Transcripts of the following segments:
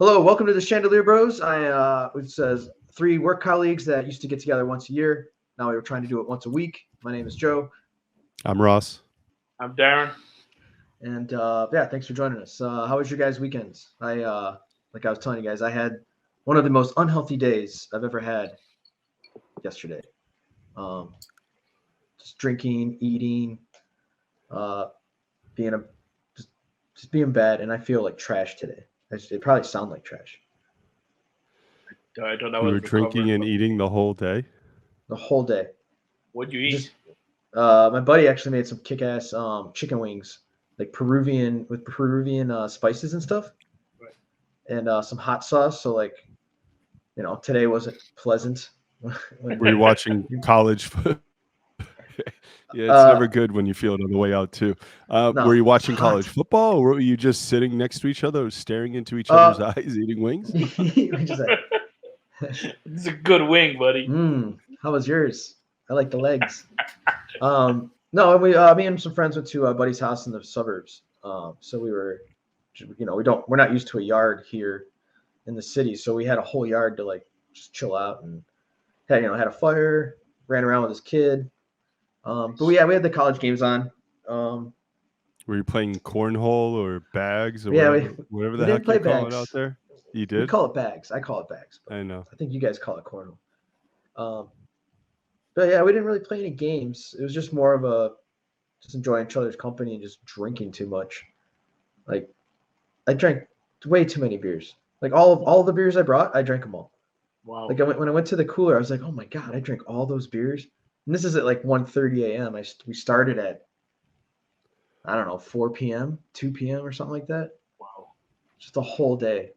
Hello, welcome to the Chandelier Bros. It says three work colleagues that used to get together once a year. Now we were trying to do it once a week. My name is Joe, I'm Ross. I'm Darren. and yeah, thanks for joining us. How was your guys' weekends? Like I was telling you guys, I had one of the most unhealthy days I've ever had yesterday. Um, just drinking, eating, uh, being a just being bad, and I feel like trash today. It probably sound like trash I thought I You was were drinking recovering and from. eating the whole day. the whole day. What'd you eat? Just my buddy actually made some kick-ass chicken wings, like Peruvian spices and stuff, Right. and some hot sauce. So like, today wasn't pleasant. Were you watching college? Yeah, it's uh, never good when you feel it on the way out too. Were no, you it's watching college hot. football, or were you just sitting next to each other, staring into each other's Uh, eyes, eating wings? we just like, It's a good wing, buddy. how was yours? I like the legs. No, and me and some friends went to a buddy's house in the suburbs. So we were, we're not used to a yard here in the city, so we had a whole yard to like just chill out and had a fire, ran around with his kid. But we had the college games on. Um, Were you playing cornhole or bags or yeah, whatever we the didn't heck play you call it out bags. there? You We did? call it bags. I call it bags, but I know. I think you guys call it cornhole. Um, but yeah, we didn't really play any games. It was just more of a just enjoying each other's company and just drinking too much. Like I drank way too many beers. Like all the beers I brought, I drank them all. Wow. Like when I went to the cooler, I was like, oh my god, I drank all those beers. And this is at like 1:30 a.m. We started at I don't know 4 p.m., 2 p.m. or something like that. Wow. Just a whole day.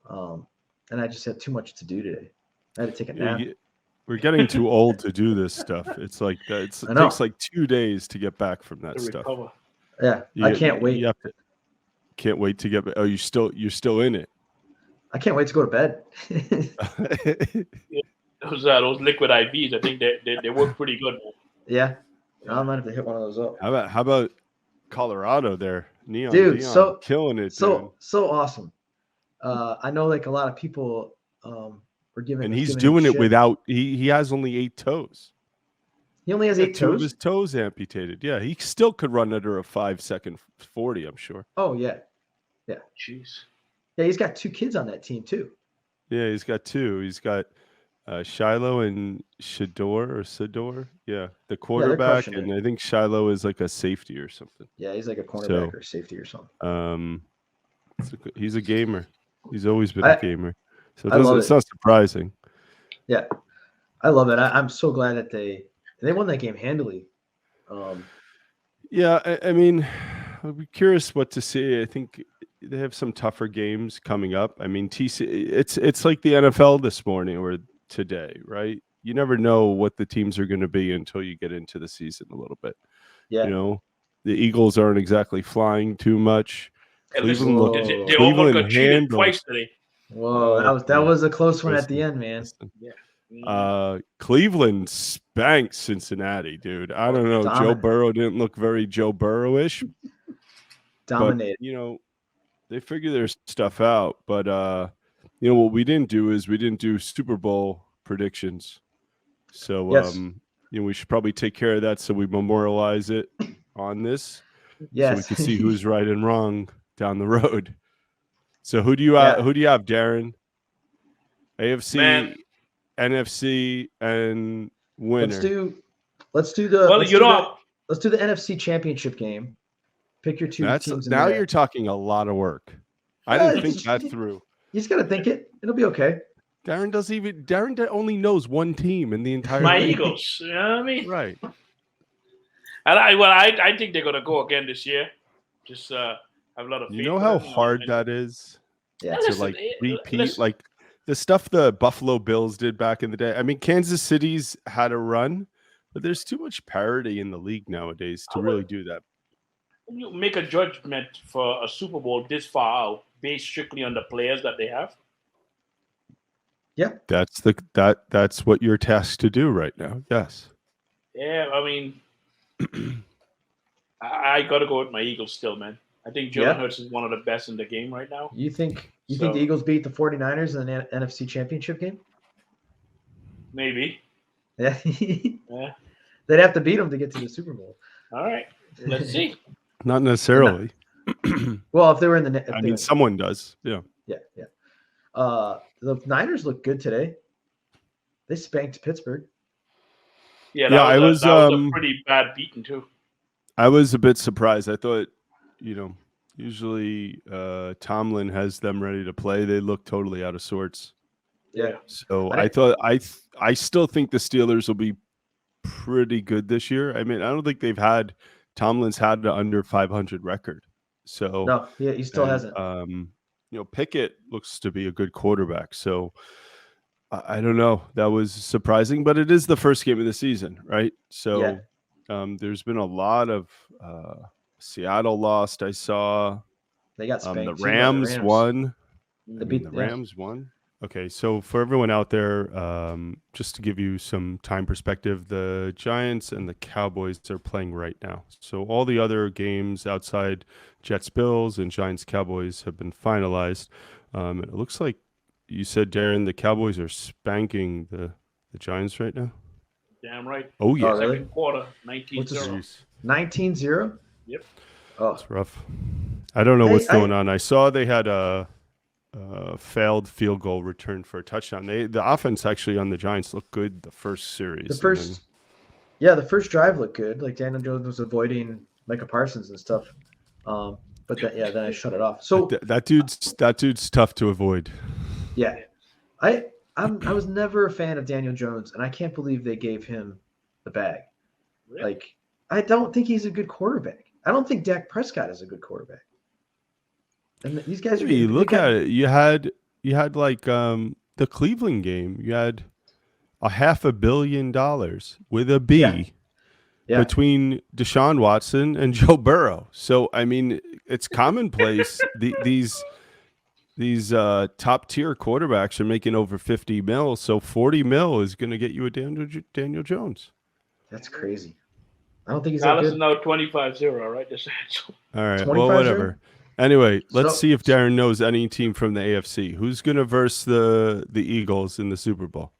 And I just had too much to do today. I had to take a Yeah, nap. we're getting too old to do this stuff. It's like that. It I takes know. like 2 days to get back from that To stuff. recover. Yeah, I can't You wait. have to, can't wait to get. Oh, you're still in it. I can't wait to go to bed. Those liquid IVs, I think they work pretty good. Yeah, Yeah. I might have to hit one of those up. How about Colorado there? Neon Dude, Dion killing it, dude. so awesome. I know like a lot of people were And was he's giving him doing it shit. without he has only 8 toes. He only has He got 8 two of his toes. toes amputated. Yeah, he still could run under a 5-second 40, I'm sure. Oh yeah, Jeez. yeah. He's got 2 kids on that team too. Yeah, he's got 2. He's got Shiloh and Shador. Yeah, the they're quarterback, crushing and it. I think Shiloh is like a safety or something. Yeah, he's like a So, cornerback or safety or something. he's a gamer. He's always been a I gamer. So I love it's it. not surprising. Yeah, I love it. I'm so glad that they won that game handily. Um, Yeah, I mean, I'd be curious what to see. I think they have some tougher games coming up. I mean, it's like the NFL this morning or today, right? You never know what the teams are going to be until you get into the season a little bit. yeah. You know, the Eagles aren't exactly flying too much. Hey, listen, Cleveland looked Whoa. they almost got cheated handled. twice today. Whoa, that Yeah, was a close one at the listen, end, man. listen. Yeah. Cleveland spanked Cincinnati, dude. I don't know. Joe Dominant, Burrow didn't look very Joe Burrow-ish, but dominated. they figure their stuff out. But what we didn't do is we didn't do Super Bowl predictions. So Yes, we should probably take care of that so we memorialize it on this, so we yes. can see who's right and wrong down the road. So who do you Yeah. have, Darren? AFC, Man. NFC, and winner. Let's do the Well, let's do the NFC Championship game. Pick your 2 teams in Now there. you're talking a lot of work. I Yeah, didn't think that through. You just gotta think it. It'll be okay. Darren only knows one team in the entire my league. Eagles. You know what I mean? Right. And I think they're gonna go again this year. Just have a lot of faith. You know in how them, hard that is Yeah. to Listen, like repeat listen. like the stuff the Buffalo Bills did back in the day. I mean, Kansas City's had a run, but there's too much parity in the league nowadays to really do that. You make a judgment for a Super Bowl this far out based strictly on the players that they have. Yeah. That's what you're tasked to do right now. Yes. Yeah, I mean, I got to go with my Eagles still, man. I think Jalen Hurts is one of the best in the game right now. You think the Eagles beat the 49ers in the NFC Championship game? Maybe. Yeah. Yeah. They'd have to beat them to get to the Super Bowl. All right. Let's see. Not necessarily. Well, if they were in the, I mean, someone does. Yeah. Yeah. The Niners look good today. They spanked Pittsburgh. Yeah, that was a pretty bad beating too. I was a bit surprised. I thought, usually Tomlin has them ready to play. They look totally out of sorts. Yeah. So I still think the Steelers will be pretty good this year. I mean, I don't think Tomlin's had an under 500 record. So no, yeah, he still hasn't. Pickett looks to be a good quarterback. So I don't know. That was surprising, but it is the first game of the season, right? So there's been a lot of Seattle lost. I saw they got spanked. The Rams won. The Rams won. Okay, so for everyone out there, just to give you some time perspective, the Giants and the Cowboys are playing right now. So all the other games outside Jets-Bills and Giants-Cowboys have been finalized. It looks like you said, Darren, the Cowboys are spanking the Giants right now? Damn right. Oh, yeah. Really? Second quarter, 19-0. 19-0? Yep. Oh, it's rough. I don't know what's going on. I saw they had a failed field goal return for a touchdown. The offense actually on the Giants looked good the first series. The first drive looked good. Like Daniel Jones was avoiding Micah Parsons and stuff. But then I shut it off. So that dude's tough to avoid. Yeah, I was never a fan of Daniel Jones, and I can't believe they gave him the bag. Really? Like, I don't think he's a good quarterback. I don't think Dak Prescott is a good quarterback. And these guys are. You look at it. You had like the Cleveland game. You had $500 million with a B between Deshaun Watson and Joe Burrow. So I mean, it's commonplace. These top tier quarterbacks are making over 50 mil. So 40 mil is going to get you a Daniel Jones. That's crazy. I don't think he's Dallas that good. is now 25-0, right? All right. Well, whatever. Anyway, let's see if Darren knows any team from the AFC. Who's going to verse the Eagles in the Super Bowl?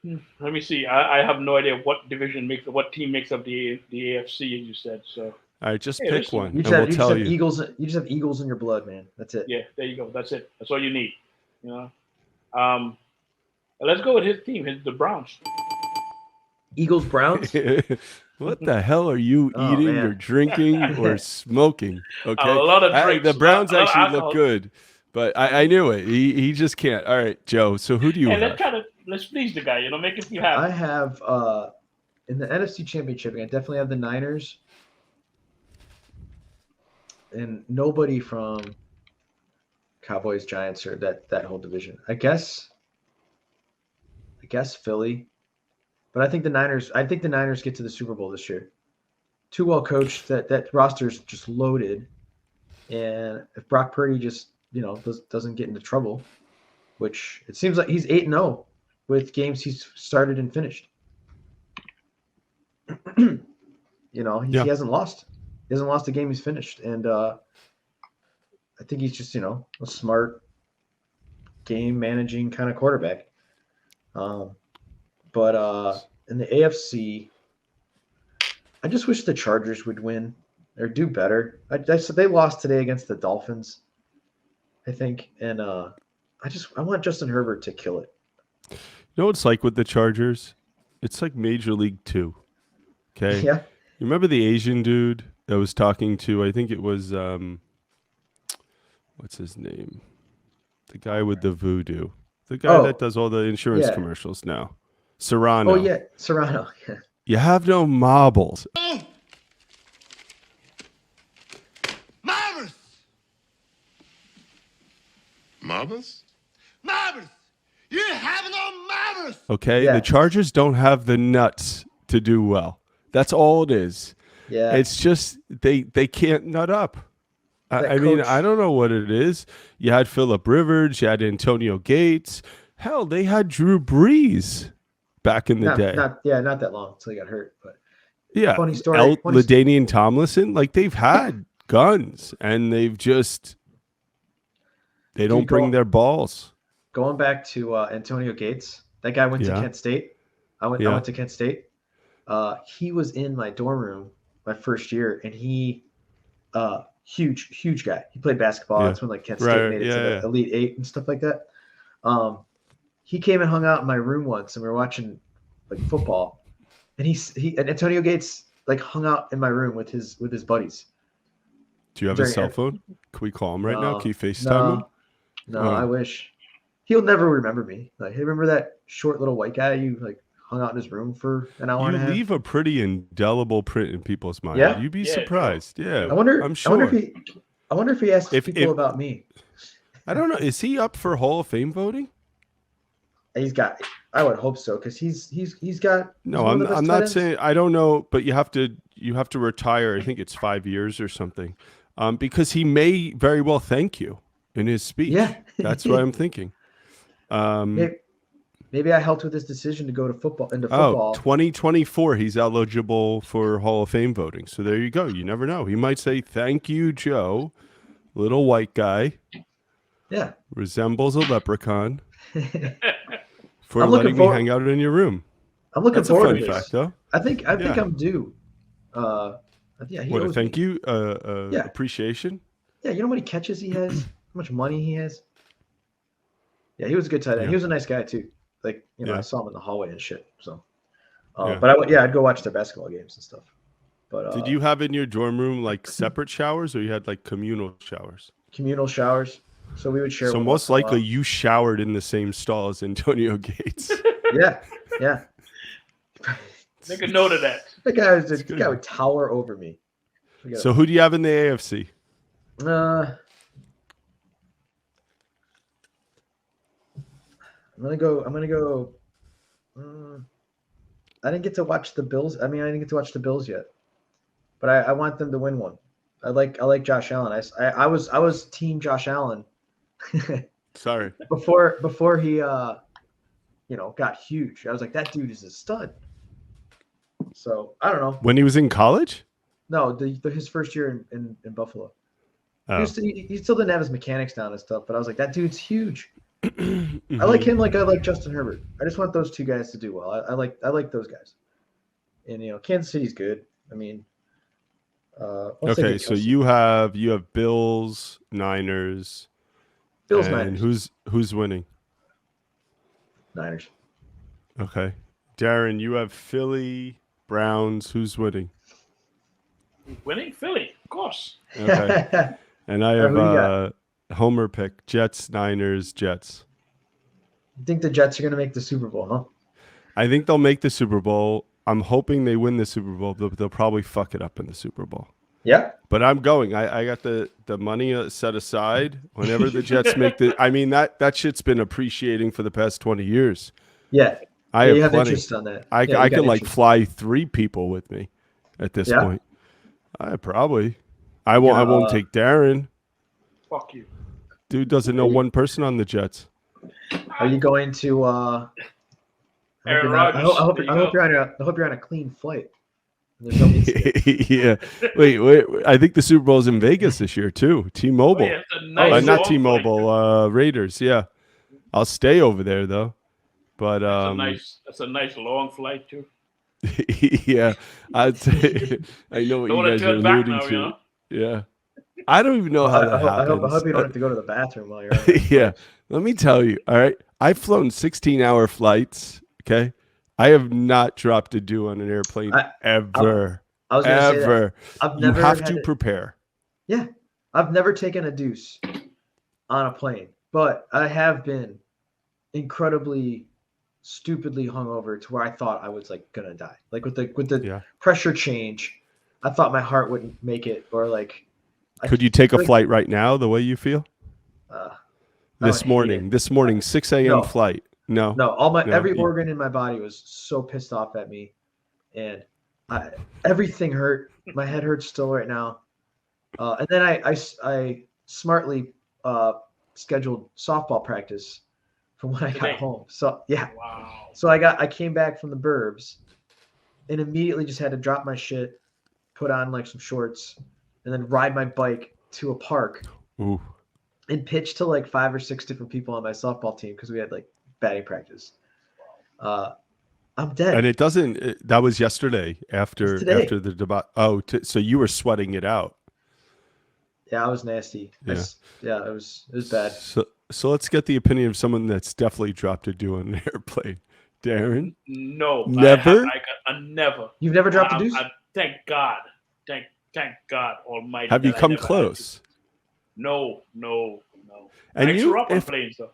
Let me see. I have no idea what team makes up the AFC, as you said. So. All right, just pick one. You just have Eagles. You just have Eagles in your blood, man. That's it. Yeah, there you go. That's it. That's all you need. Let's go with his team, the Browns. Eagles, Browns. What the hell are you eating or drinking or smoking? Okay, a lot of drinks. The Browns actually look good, but I knew it. He just can't. All right, Joe. So who do you have? Let's please the guy. Make him feel happy. I have in the NFC Championship. I definitely have the Niners. And nobody from Cowboys, Giants, or that whole division. I guess Philly, but I think the Niners get to the Super Bowl this year. Too well coached. That roster's just loaded, and if Brock Purdy just doesn't get into trouble, which it seems like he's 8-0 with games he's started and finished. He hasn't lost. He hasn't lost a game he's finished. And I think he's just, a smart game managing kind of quarterback. But in the AFC, I just wish the Chargers would win or do better. They lost today against the Dolphins, I think. And I want Justin Herbert to kill it. You know what it's like with the Chargers? It's like Major League 2. Okay? Yeah. You remember the Asian dude that was talking to, I think it was, what's his name? The guy with the voodoo. The guy that does all the insurance commercials now. Serrano. Oh, yeah. Serrano. Yeah. You have no marbles. Marbles! Marbles? Marbles! You have no marbles! Okay? Yeah. The Chargers don't have the nuts to do well. That's all it is. Yeah. It's just they can't nut up. I mean, I don't know what it is. You had Phillip Rivers, you had Antonio Gates. Hell, they had Drew Brees back in the day. Not that long until he got hurt. But yeah, funny story. LaDainian Tomlinson, like they've had guns, and they don't bring their balls. Going back to Antonio Gates, that guy went to Yeah. Kent State. I went to Kent State. He was in my dorm room my first year, and he huge guy. He played basketball. Yeah. That's when like Kent State Right, made it yeah, to the yeah. Elite Eight and stuff like that. He came and hung out in my room once, and we were watching like football, and and Antonio Gates like hung out in my room with his buddies. Do you have a cell phone? Can we call him right now? Can you FaceTime him? No, I wish. He'll never remember me. Like, hey, remember that short little white guy you like hung out in his room for an hour and a half? You leave a pretty indelible print in people's minds. Yeah? You'd be Yeah, surprised. Yeah, I wonder. I'm sure. I wonder if he asks If- people if- about me. I don't know. Is he up for Hall of Fame voting? He's got. I would hope so because he's got. No, he's one of the best I'm tight not ends. saying. I don't know, but you have to retire. I think it's 5 years or something, because he may very well thank you in his speech. Yeah. That's what I'm thinking. Maybe I helped with his decision to go to football. 2024, he's eligible for Hall of Fame voting. So there you go. You never know. He might say, "Thank you, Joe, little white guy, Yeah. resembles a leprechaun, for I'm looking letting me forward- hang out in your room." I'm looking That's a forward fun to this. fact, though. I think Yeah. I'm due. Yeah, he What a owes thank me. you, Yeah. appreciation. Yeah, you know how many catches he has, how much money he has. Yeah, he was a good tight end. Yeah. He was a nice guy too. Like Yeah. I saw him in the hallway and shit. So, Yeah. but I'd go watch their basketball games and stuff. But Did you have in your dorm room like separate showers, or you had like communal showers? communal showers? So we would share. So one most once in a likely you showered in the same stall as Antonio Gates. while. Yeah. Make a note of that. The guy good. would tower over me. So who do you have in the AFC? I'm gonna go. I didn't get to watch the Bills. I didn't get to watch the Bills yet, but I want them to win one. I like Josh Allen. I was team Josh Allen Sorry. before he got huge. I was like, that dude is a stud. So I don't know. When he was in college? No, his first year in Buffalo. Oh. He still didn't have his mechanics down and stuff, but I was like, that dude's huge. Mhm. I like him like I like Justin Herbert. I just want those two guys to do well. I like those guys. And Kansas City's good. Once they Okay, get so Kelsey. you have Bills, Niners. Bills, and Niners. Who's winning? Niners. Okay. Darren, you have Philly, Browns. Who's winning? Winning Philly, of course. Okay. And I Who you got? have Homer pick, Jets, Niners, Jets. You think the Jets are going to make the Super Bowl, huh? I think they'll make the Super Bowl. I'm hoping they win the Super Bowl, but they'll probably fuck it up in the Super Bowl. Yeah. But I'm going. I got the money set aside. Whenever the Jets make that shit's been appreciating for the past 20 years. Yeah. I You have have plenty. interest on that. I Yeah, you can got like interest. fly 3 people with me at this Yeah? point. I probably. I won't take Darren. Fuck you. Dude doesn't know one person on the Jets. Are you going to? I Aaron hope Rodgers. you're on a clean flight. There's no incident. Yeah. Wait. I think the Super Bowl's in Vegas this year too. T-Mobile. Oh, yeah, it's a nice Not long T-Mobile. Raiders. Yeah. I'll stay over there though. But flight. That's a nice long flight too. yeah. I'd say I know what Don't you want guys to are turn back alluding now, to. Yeah. I don't even know how that I happens. hope you don't have to go to the bathroom while you're on it. Yeah. Let me tell you. All right. I've flown 16-hour flights. Okay. I have not dropped a dew on an airplane ever. I was going to say that. Ever. I've You never have had to it- prepare. Yeah, I've never taken a deuce on a plane, but I have been incredibly stupidly hungover to where I thought I was like gonna die. Like with the Yeah. pressure change, I thought my heart wouldn't make it, or like. Could you take a flight right now the way you feel? I This would hate morning, it. 6 a.m. No. flight. No. No, every you- organ in my body was so pissed off at me, and everything hurt. My head hurts still right now. And then I smartly scheduled softball practice from when I got Today? home. So yeah, Wow. so I came back from the burbs, and immediately just had to drop my shit, put on like some shorts, and then ride my bike to a park Ooh. and pitch to like 5 or 6 different people on my softball team because we had like batting practice. I'm dead. And it doesn't. That was yesterday after today. the debate. Oh, so you were sweating it out. Yeah, I was nasty. Yeah. It was bad. So let's get the opinion of someone that's definitely dropped a deuce on an airplane. Darren? No, Never? I never. You've never dropped a deuce? Thank God. Thank God Almighty. Have you that I come never had close? to. No. And I you, threw up on if planes though.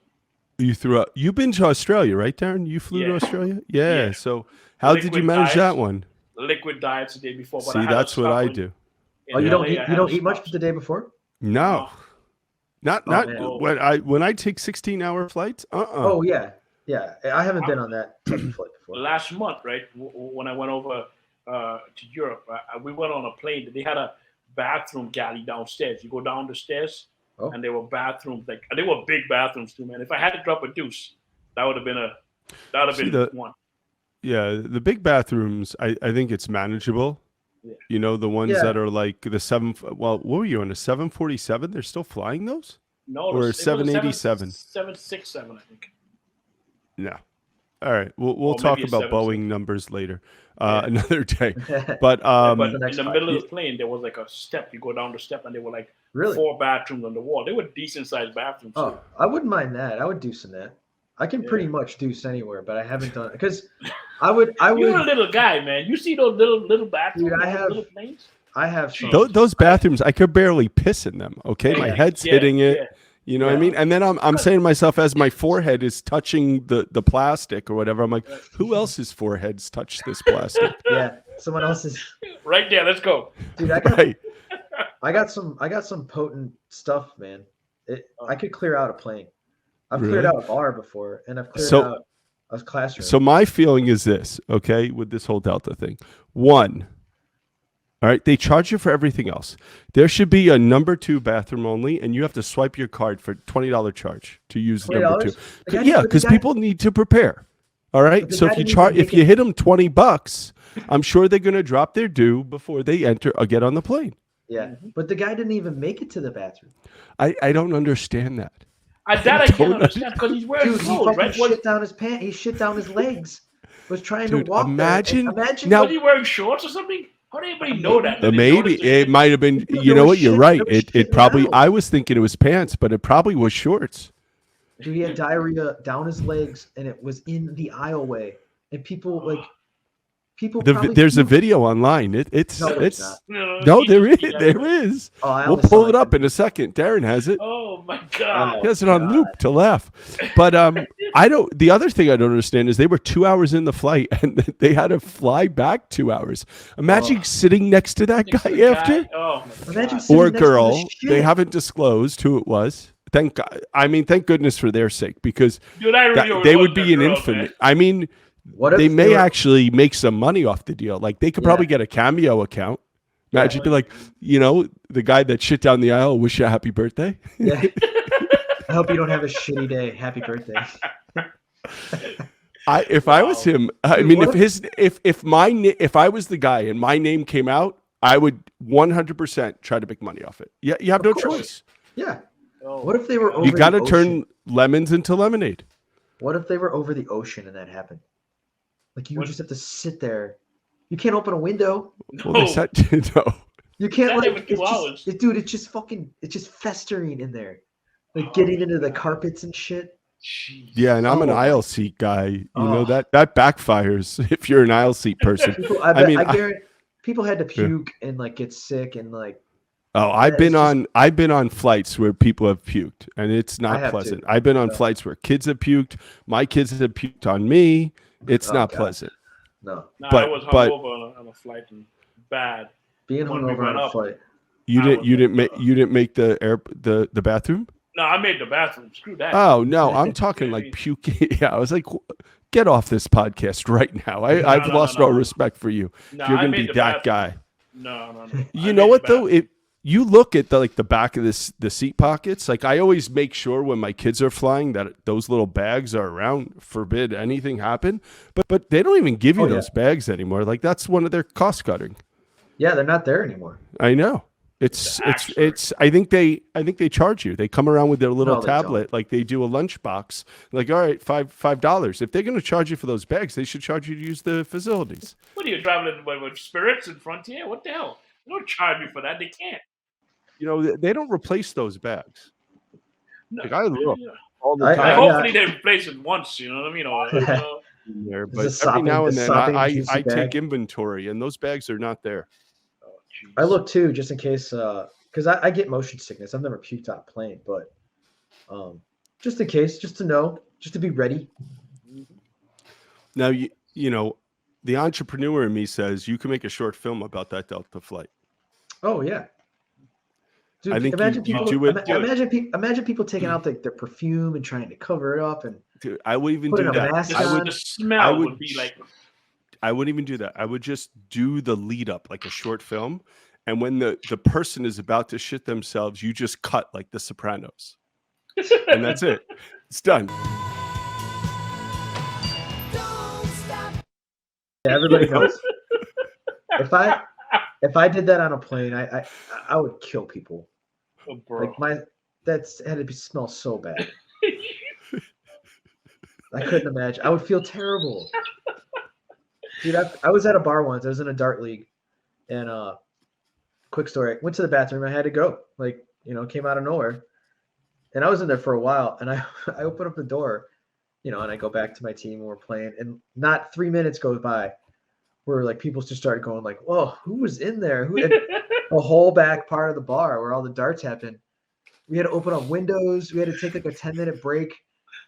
you threw up, you've been to Australia, right, Darren? You flew to Yeah. Australia? Yeah. Yeah. So how did you Liquid manage diets. that one? Liquid diets the day before. But See, I had that's a what I stuff do. Oh, you in don't LA, eat. I You had don't a eat much stuff. the day before. No. Not man. when I take 16-hour flights. Oh yeah. I haven't been on that type of flight before. Last month, right, when I went over to Europe, we went on a plane. They had a bathroom galley downstairs. You go down the stairs, and there were bathrooms. Like they were big bathrooms too, man. If I had to drop a deuce, that would have been one. Yeah, the big bathrooms, I think it's manageable. Yeah. You know, the ones that are like the what were you on, a 747? They're still flying those? No, Or it was a 787? 767, I think. No. All right. We'll Or talk maybe a about 767. Boeing numbers later, Yeah. another day. But But the in next the part. middle of the plane, there was like a step. You go down the step, and there were like Really? 4 bathrooms on the wall. They were decent sized bathrooms. Oh, too. I wouldn't mind that. I would deuce in that. I can pretty much deuce anywhere, but I haven't done it because I would. You're a little guy, man. You see those little bathrooms, Dude, little planes. I have some. those bathrooms, I could barely piss in them. Okay, my head's hitting it. Yeah. You know what I mean? And then I'm saying to myself, as my forehead is touching the plastic or whatever, I'm like, who else's foreheads touch this plastic? Yeah, someone else's. Right there, let's go. Dude, Right. I got some potent stuff, man. I could clear out a plane. I've cleared Really? out a bar before, and I've cleared So- out a classroom. So my feeling is this, okay, with this whole Delta thing. One, all right, they charge you for everything else. There should be a number 2 bathroom only, and you have to swipe your card for $20 charge to use number $20? 2. The guy- Yeah, but the because guy- people need to prepare. All right, But the so guy if you didn't charge, even if make you it- hit them $20, I'm sure they're going to drop their due before they enter or get on the plane. Yeah, but the guy didn't even make it to the bathroom. I don't understand that. I don't can't understand because he's wearing Dude, he clothes, fucking right? shit down his pants. He shit down his legs. Was trying Dude, to walk. imagine- there. Imagine. now- Was he wearing shorts or something? How did anybody know that? Did they Maybe notice it might have been. There You know was what? You're shit- right. there was shit It probably. around. I was thinking it was pants, but it probably was shorts. Dude, he had diarrhea down his legs, and it was in the aisleway. And people probably There's a puked. video online. It's No, it's not. no, there is. There is. Oh, I We'll only pull saw it like up in a second. Darren has it. Oh my god! He has it on loop to laugh. But I don't. The other thing I don't understand is they were 2 hours in the flight and they had to fly back 2 hours. Imagine sitting next to that Next to guy the after, Oh my Imagine God. sitting or next to the girl. shit. They haven't disclosed who it was. Thank God. I mean, thank goodness for their sake, because Dude, I really they would wasn't be a in girl, infamy. man. I mean, What if they may were- actually make some money off the deal. Like they could probably get a Cameo account. Imagine be like, the guy that shit down the aisle, wish you a happy birthday. Yeah. I hope you don't have a shitty day. Happy birthday. If I was him, I Dude, mean, what if I was the guy and my name came out, I would 100% try to make money off it. Yeah, you have no course. choice. Yeah. Oh, What if they were over You got to the turn ocean? lemons into lemonade. What if they were over the ocean and that happened? Like you What? just have to sit there. You can't open a window. Well, they said no. You can't Not like even 2 hours. dude, it's just festering in there. Like getting into the carpets and shit. Jeez. Yeah, and I'm an Oh. aisle seat guy. You know Oh. that backfires if you're an aisle seat person. People, I mean, I guarantee people had to puke and like get sick and like Oh, I've it's been just- on flights where people have puked, and it's I not have pleasant. too. I've been on Yeah. flights where kids have puked. My kids have puked on me. It's Oh, not God. pleasant. no. Nah, But- I was but- hungover on a flight and bad. Being When we hungover on went a up. flight. You I didn't. was You like, didn't make the bathroom. No, I made the bathroom. Screw that. Oh no, I'm talking like puking. Yeah, I was like, get off this podcast right now. I've no, lost no. all respect for you. No, If you're I gonna made be the that bathroom. guy. No. You know what though? You look at the back of the seat pockets. Like I always make sure when my kids are flying that those little bags are around. Forbid anything happen. But they don't even give you Oh, yeah. those bags anymore. Like that's one of their cost cutting. Yeah, they're not there anymore. I know. It's The it's Axford. it's. I think they charge you. They come around with their little No, they tablet, like they do a lunchbox. Like, all right, $5. If they're going to charge you for those bags, they should charge you to use the facilities. What are you traveling with Spirits and Frontier? What the hell? They don't charge me for that. They can't. You know, they don't replace those bags. No, Like, I look yeah. all the I- time Hopefully they replace it once. You know what I mean? Or, in there, It's but a every sopping- now a and then sopping I juicy take bag. inventory, and those bags are not there. oh, jeez. I look too, just in case, because I get motion sickness. I've never puked out plane, but just in case, just to know, just to be ready. Now you know, the entrepreneur in me says you can make a short film about that Delta flight. Oh yeah, dude. I think imagine you people. do it. Imagine people taking out their perfume and trying to cover it up and Dude, I would even putting do a that. mask I on. would. The smell I would would be like. I wouldn't even do that. I would just do the lead up like a short film. And when the person is about to shit themselves, you just cut like The Sopranos. And that's it. It's done. Yeah, everybody knows. If I did that on a plane, I would kill people. Oh, bro. Like that's had to smell so bad. I couldn't imagine. I would feel terrible. Dude, I was at a bar once. I was in a dart league, and quick story. I went to the bathroom. I had to go. Like, came out of nowhere, and I was in there for a while. And I open up the door, and I go back to my team. And we're playing, and not 3 minutes goes by, where like people just started going like, "Whoa, who was in there?" And a whole back part of the bar where all the darts happened. We had to open up windows. We had to take like a 10-minute break.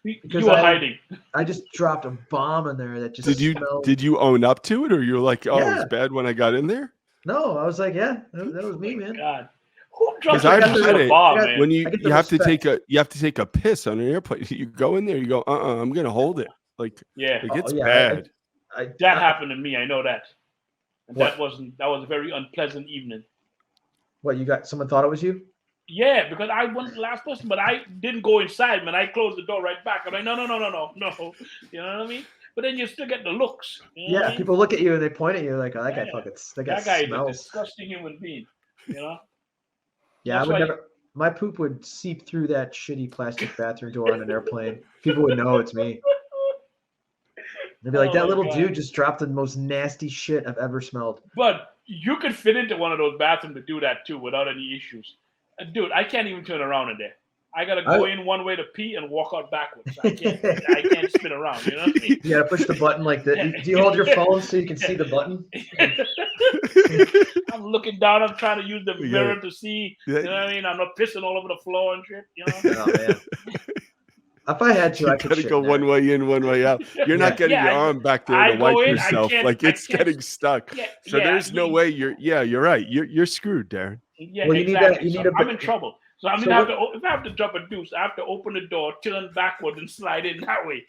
You were hiding. I just dropped a bomb in there that just smelled. Did you own up to it, or you're like, oh, it Yeah. was bad when I got in there? No, I was like, yeah, that was me, man. God, who drops I've a had it. bomb, man? When you I get the have to respect. take a piss on an airplane. You go in there, you go, I'm gonna hold it. Like, Yeah, it's yeah, bad. that happened to me. I know that. And What? that was a very unpleasant evening. What, you got? Someone thought it was you? Yeah, because I wasn't the last person, but I didn't go inside, man. I closed the door right back. I'm like, no. You know what I mean? But then you still get the looks. You know what I mean? People look at you and they point at you like, oh, that guy Yeah. fucking, That guy is a smells. disgusting human being. You know? Yeah, That's I would why- never. My poop would seep through that shitty plastic bathroom door on an airplane. People would know it's me. They'd be like, Oh that my little God. dude just dropped the most nasty shit I've ever smelled. But you could fit into one of those bathrooms to do that too without any issues. Dude, I can't even turn around in there. I gotta go in one way to pee and walk out backwards. I can't spin around. You know what I mean? You gotta push the button like that. Do you hold your phone so you can see the button? I'm looking down. I'm trying to use the Yeah. mirror to see. You know what I mean? I'm not pissing all over the floor and shit. You know? Oh, man. If I had to, You I could gotta shit go in there. one way in, one way out. You're not getting your arm back there I to go wipe in, I yourself. can't- Like I it's can't- getting stuck. Yeah, So yeah, there's no way you're right. You're screwed, Darren. Yeah, Well, you need exactly. that- you So need a- I'm in trouble. So I mean, So if I have to jump a deuce, I have to open the door, turn backward, and slide in that way.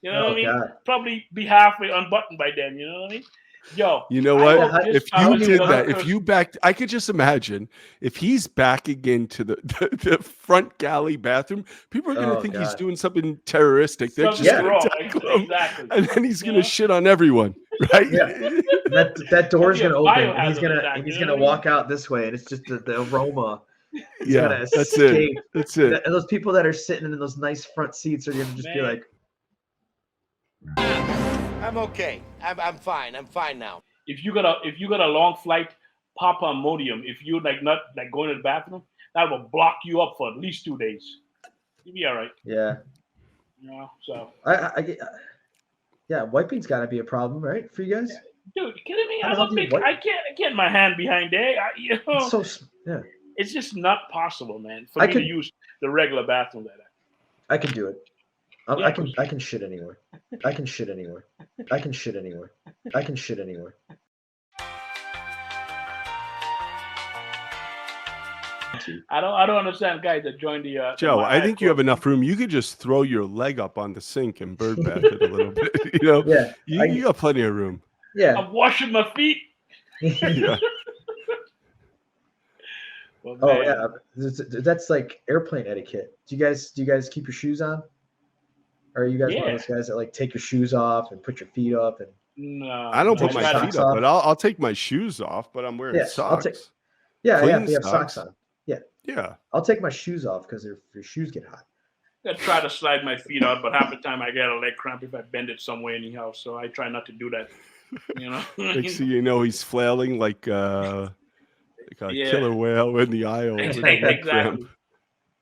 You know what I mean? God. Probably be halfway unbuttoned by then. You know what I mean? Yo, You know I what? hope this If time you is did another that, if person- you backed, I could just imagine if he's backing into the front galley bathroom, people are going to Oh, think he's God. doing something terroristic. They're Something's just going wrong. to tackle him, Exactly. and then he's going to Yeah. shit on everyone, right? Yeah. That door's That'd gonna be a open, and he's biohazard gonna attack, and he's you know gonna what I mean? walk out this way, and it's just the aroma. Yeah, gonna that's escape. it. That's it. And those people that are sitting in those nice front seats are gonna just be Man. like, I'm okay. I'm fine. I'm fine now. If you got a long flight, pop on Modium. If you not going to the bathroom, that will block you up for at least 2 days. You'll be all right. yeah, You know. So, yeah, wiping's got to be a problem, right, for you guys? dude, you kidding me? How the hell do you wipe? I can't my hand behind there. It's so yeah, It's just not possible, man, for I me could- to use the regular bathroom like that. I can do it. Yeah, I can shit anywhere. I can shit anywhere. I can shit anywhere. I can shit anywhere. I don't understand guys that join the Joe, I think you have enough. enough room. You could just throw your leg up on the sink and bird bath it a little bit. You know, Yeah, you got plenty of room. yeah. I'm washing my feet. Yeah. Well, Oh man, yeah, that's like airplane etiquette. Do you guys keep your shoes on? Or are you guys one of those guys that like take your shoes off and put your feet up and No, I don't no, put I my try feet socks up, off. but I'll take my shoes off. But I'm wearing Yeah, I'll socks. take. Yeah, Clean if you have socks on. Yeah, Yeah. I'll take my shoes off because your shoes get hot. I try to slide my feet out, but half the time I get a leg cramp if I bend it somewhere anyhow. So I try not to do that. You know. Next thing you know, he's flailing like a Yeah. killer whale in the aisle with a leg Exactly, cramp.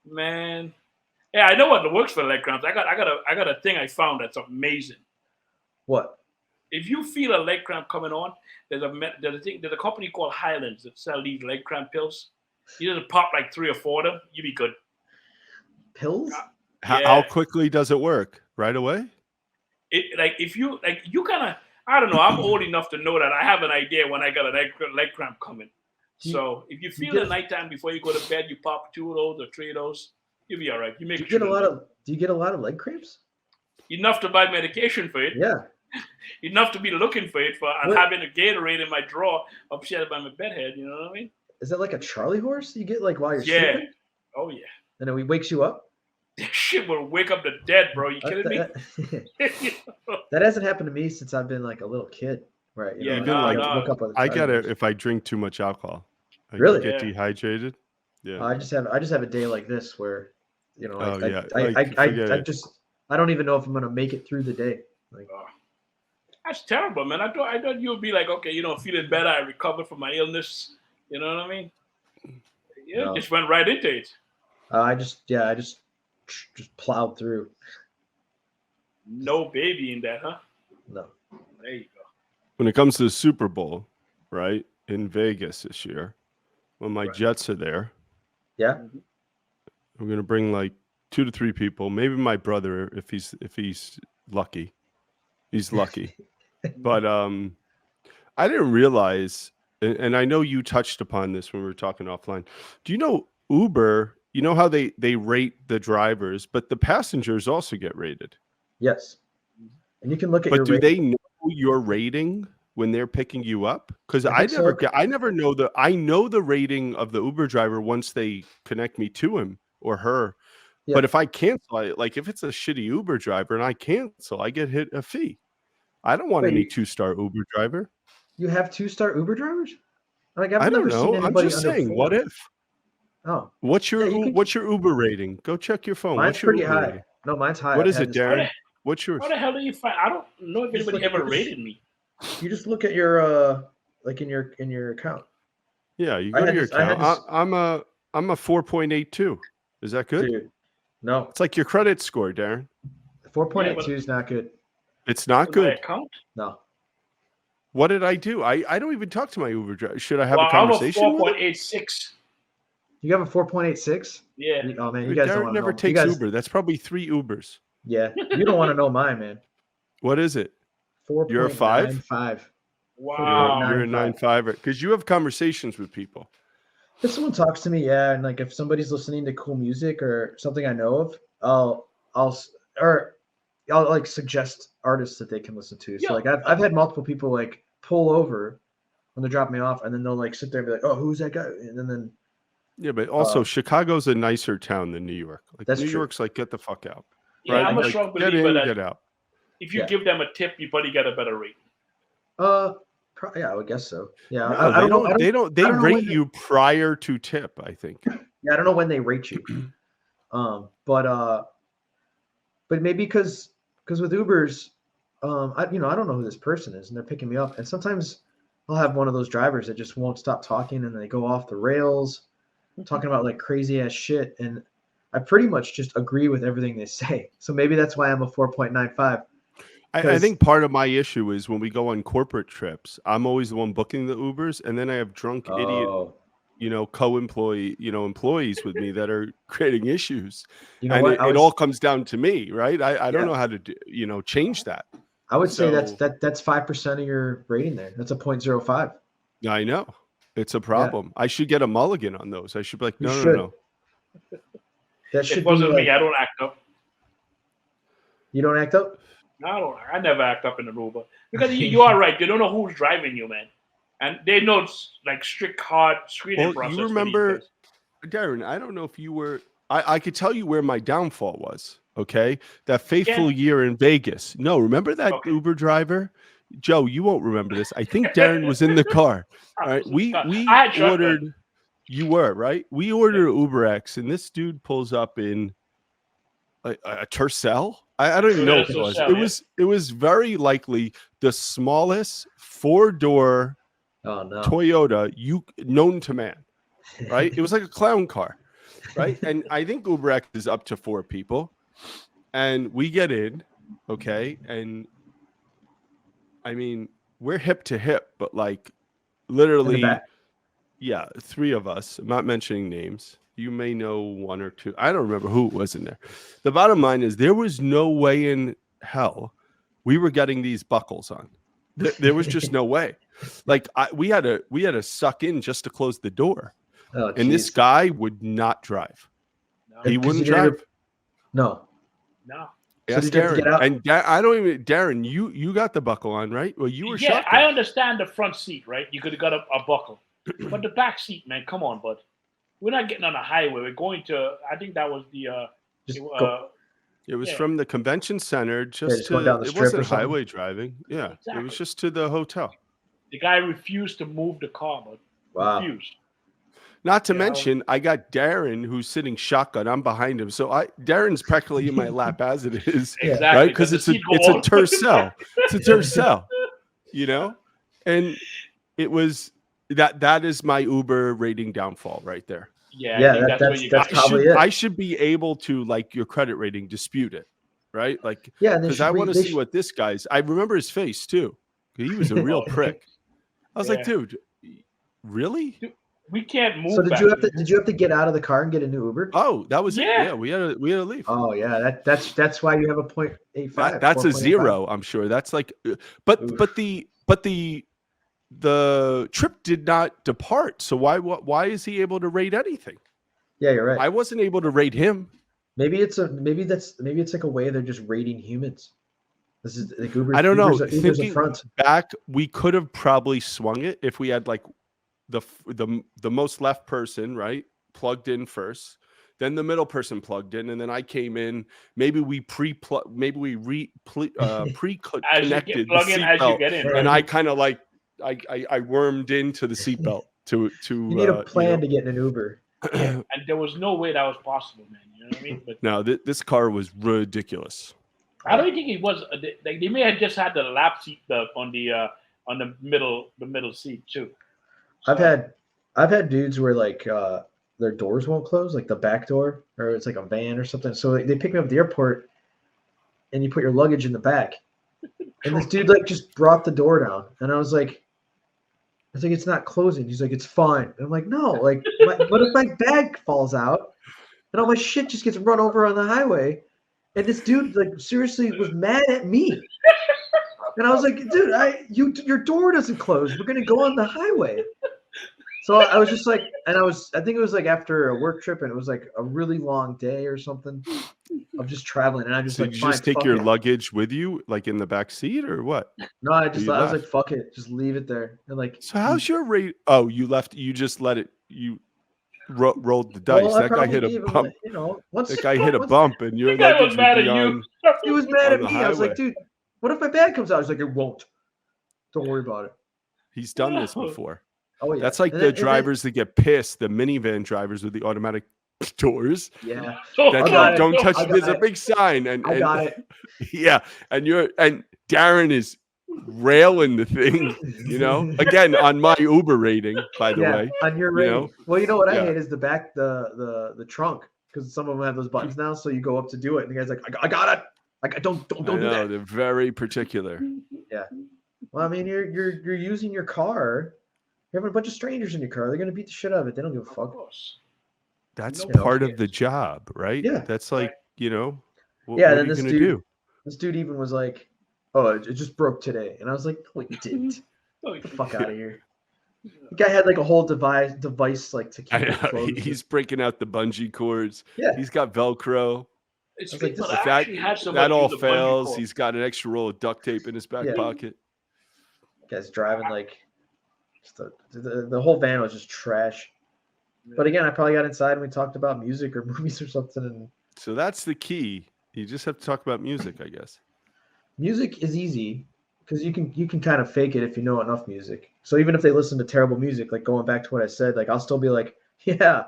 man. Yeah, I know what works for leg cramps. I got a thing I found that's amazing. What? If you feel a leg cramp coming on, there's a company called Highlands that sell these leg cramp pills. You just pop like 3 or 4 of them, you be good. Pills? How quickly does it work? Right away? If you kind of, I don't know. I'm old enough to know that I have an idea when I got a leg cramp coming. So if you feel the nighttime before you go to bed, you pop 2 of those or 3 of those, you'll be all right. You make do you get a lot of leg cramps? Enough to buy medication for it. Yeah. Enough to be looking for it and having a Gatorade in my drawer upstairs by my bedhead. You know what I mean? Is that like a Charlie horse you get like while you're sleeping? Oh yeah. And then he wakes you up? That shit will wake up the dead, bro. You kidding me? That hasn't happened to me since I've been like a little kid. Right. I get it if I drink too much alcohol. I get dehydrated. Yeah. I just have a day like this where, you know, I don't even know if I'm gonna make it through the day. Like, that's terrible, man. I thought you would be like, okay, you know, feeling better. I recovered from my illness. You know what I mean? Yeah, just went right into it. I just plowed through. No baby in that, huh? No. There you go. When it comes to the Super Bowl, right, in Vegas this year, when my Jets are there, I'm gonna bring like 2 to 3 people, maybe my brother if he's lucky. He's lucky. But I didn't realize, and I know you touched upon this when we were talking offline. Do you know Uber, you know how they rate the drivers, but the passengers also get rated? Yes. And you can look at but do they know your rating when they're picking you up? Because I never know I know the rating of the Uber driver once they connect me to him or her. Yeah. But if I cancel, like if it's a shitty Uber driver and I cancel, I get hit a fee. I don't want any 2-star Uber driver. You have 2-star Uber drivers? Like I don't know. I'm just saying, 4. What if? Oh. What's your Uber rating? Go check your phone. Mine's pretty high. Rating? No, mine's high. What is it, Darren? What's yours? How the hell do you find? I don't know if anybody ever rated me. You just look at your like in your account. Yeah, you go to your account. I'm a 4.82. Is that good? Dude, no. It's like your credit score, Darren. 4.82 is not good. It's not good. No. What did I do? I don't even talk to my Uber driver. Should I have a conversation? I'm a 4.86. You have a 4.86? Yeah. Oh man, you guys Darren don't never takes Uber. That's probably 3 Ubers. Yeah, you don't want to know mine, man. What is it? 4. You're a 5? 5. Wow. You're a 9.5 because you have conversations with people. If someone talks to me, and like if somebody's listening to cool music or something I know of, I'll like suggest artists that they can listen to. So like I've had multiple people like pull over when they're dropping me off, and then they'll like sit there and be like, "Oh, who's that guy?" And then yeah, but also Chicago's a nicer town than New York. Like that's New true. York's like get the fuck out. Yeah, right? I'm a strong believer that get out. If you give them a tip, you probably get a better rate. Yeah, I would guess so. Yeah, no, they don't rate you prior to tip, I think. Yeah, I don't know when they rate you. But maybe because with Ubers, I don't know who this person is, and they're picking me up, and sometimes I'll have one of those drivers that just won't stop talking, and they go off the rails, talking about like crazy ass shit, and I pretty much just agree with everything they say. So maybe that's why I'm a 4.95. I think part of my issue is when we go on corporate trips, I'm always the one booking the Ubers, and then I have drunk idiot, employees with me that are creating issues. And it all comes down to me, right? I don't know how to change that. I would say that's 5% of your rating there. That's a 0.05. I know. It's a problem. Yeah. I should get a mulligan on those. I should be like, no. That should it wasn't me. I don't act up. You don't act up? No, I never act up in the Uber because you are right. You don't know who's driving you, man, and they know it's like strict hard screening process. You remember, Darren? I don't know if you were. I could tell you where my downfall was. Okay, that fateful year in Vegas. No, remember that Uber driver? Joe, you won't remember this. I think Darren was in the car. All right, we I had ordered. You were right. We ordered Uber X, and this dude pulls up in a Tercel. I don't even know what it was. It was very likely the smallest 4-door Toyota known to man. Right? It was like a clown car, right? And I think Uber X is up to 4 people, and we get in, okay, and I mean we're hip to hip, but like literally, yeah, 3 of us. I'm not mentioning names. You may know 1 or 2. I don't remember who was in there. The bottom line is there was no way in hell we were getting these buckles on. There was just no way. Like we had to suck in just to close the door. Oh, and this guy would not drive. No. He wouldn't drive. No. Yes, Darren. And I don't even. Darren, you got the buckle on, right? Well, you were. Yeah, I understand the front seat, right? You could have got a buckle, but the back seat, man, come on, bud. We're not getting on a highway. We're going to. I think that was the. It was from the convention center just to. It wasn't highway driving. Yeah, exactly. It was just to the hotel. The guy refused to move the car, but refused. Not to mention, I got Darren who's sitting shotgun. I'm behind him, so Darren's practically in my lap as it is, exactly, right? Because it's a Tercel. It's a Tercel, you know. And it was that is my Uber rating downfall right there. Yeah, that's probably it. I should be able to, like, your credit rating, dispute it, right? Like, because I want to see what this guy's. I remember his face too. He was a real prick. I was like, dude, really? We can't move. So did you have to get out of the car and get a new Uber? Oh, that was it. Yeah, we had to leave. Oh yeah, that's why you have a 0.85. That's a 0, I'm sure. That's like, but the trip did not depart. So why is he able to rate anything? Yeah, you're right. I wasn't able to rate him. Maybe it's like a way they're just rating humans. This is like Uber. I don't know. Thinking back, we could have probably swung it if we had like the most left person, right, plugged in first, then the middle person plugged in, and then I came in. Maybe we pre-connected the seatbelt, and I kind of like I wormed into the seatbelt to. You need a plan to get in an Uber. And there was no way that was possible, man. You know what I mean? But no, this car was ridiculous. I don't think it was. They may have just had the lap seat on the middle seat too. So, I've had dudes where like their doors won't close, like the back door, or it's like a van or something. So they pick me up at the airport, and you put your luggage in the back, and this dude like just brought the door down, and I was like, it's not closing. He's like, it's fine. And I'm like, no, like, what if my bag falls out, and all my shit just gets run over on the highway? And this dude like seriously was mad at me. And I was like, dude, your door doesn't close. We're gonna go on the highway. So I was just like, and I think it was like after a work trip, and it was like a really long day or something of just traveling. And I just did you just take your luggage with you, like in the back seat, or what? No, I was like, fuck it, just leave it there. And like, so how's your rate? Oh, you left. You just let it. You rolled the dice. Well, that guy hit a bump. That guy hit a bump, and your luggage was mad at you. He was mad at me. I was like, dude, what if my bag comes out? He's like, it won't. Don't worry about it. He's done this before. Oh yeah. That's like the drivers that get pissed, the minivan drivers with the automatic doors. Yeah. Don't touch it. There's a big sign, and I got it. Yeah, and Darren is railing the thing, again on my Uber rating, by the way. On your rating. Well, you know what I hate is the back, the trunk, because some of them have those buttons now, so you go up to do it, and the guy's like, I got it. Like, don't do that. They're very particular. Yeah. Well, I mean, you're using your car. You're having a bunch of strangers in your car. They're gonna beat the shit out of it. They don't give a fuck. That's part of the job, right? Yeah. That's like, what then are you gonna do? This dude even was like, oh, it just broke today. And I was like, no, it didn't. Get the fuck out of here. The guy had like a whole device like to keep it closed. He's breaking out the bungee cords. Yeah. He's got Velcro. If that all fails, he's got an extra roll of duct tape in his back pocket. Guy's driving like the whole van was just trash. But again, I probably got inside and we talked about music or movies or something. And so that's the key. You just have to talk about music, I guess. Music is easy because you can kind of fake it if you know enough music. So even if they listen to terrible music, like going back to what I said, like I'll still be like, yeah,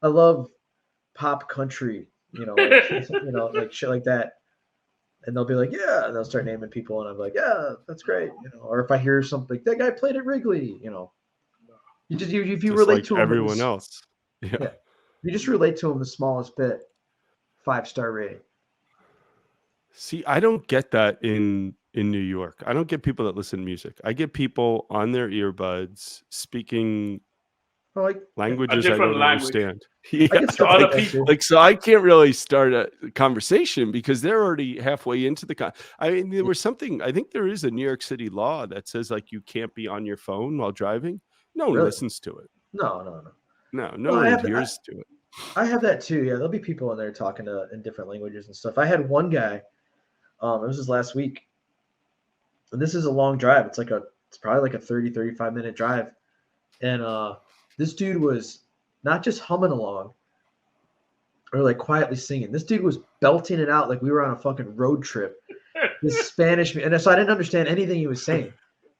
I love pop country, like like shit like that. And they'll be like, yeah, and they'll start naming people, and I'm like, yeah, that's great, Or if I hear something, that guy played at Wrigley, if you Just relate like to him, everyone else. Yeah. yeah, you just relate to him the smallest bit, 5-star rating. See, I don't get that in New York. I don't get people that listen to music. I get people on their earbuds speaking Well, like languages I different don't language. understand. I Yeah. get stuff other like that people. too. Like, so I can't really start a conversation because they're already halfway into the I mean, there was something, I think there is a New York City law that says like you can't be on your phone while driving. No one Really? listens to it. No. No one adheres to it. I have that too. Yeah, there'll be people in there talking in different languages and stuff. I had one guy. It was his last week, and this is a long drive. It's probably like a 35-minute drive, and this dude was not just humming along or like quietly singing. This dude was belting it out like we were on a fucking road trip. This Spanish, and so I didn't understand anything he was saying,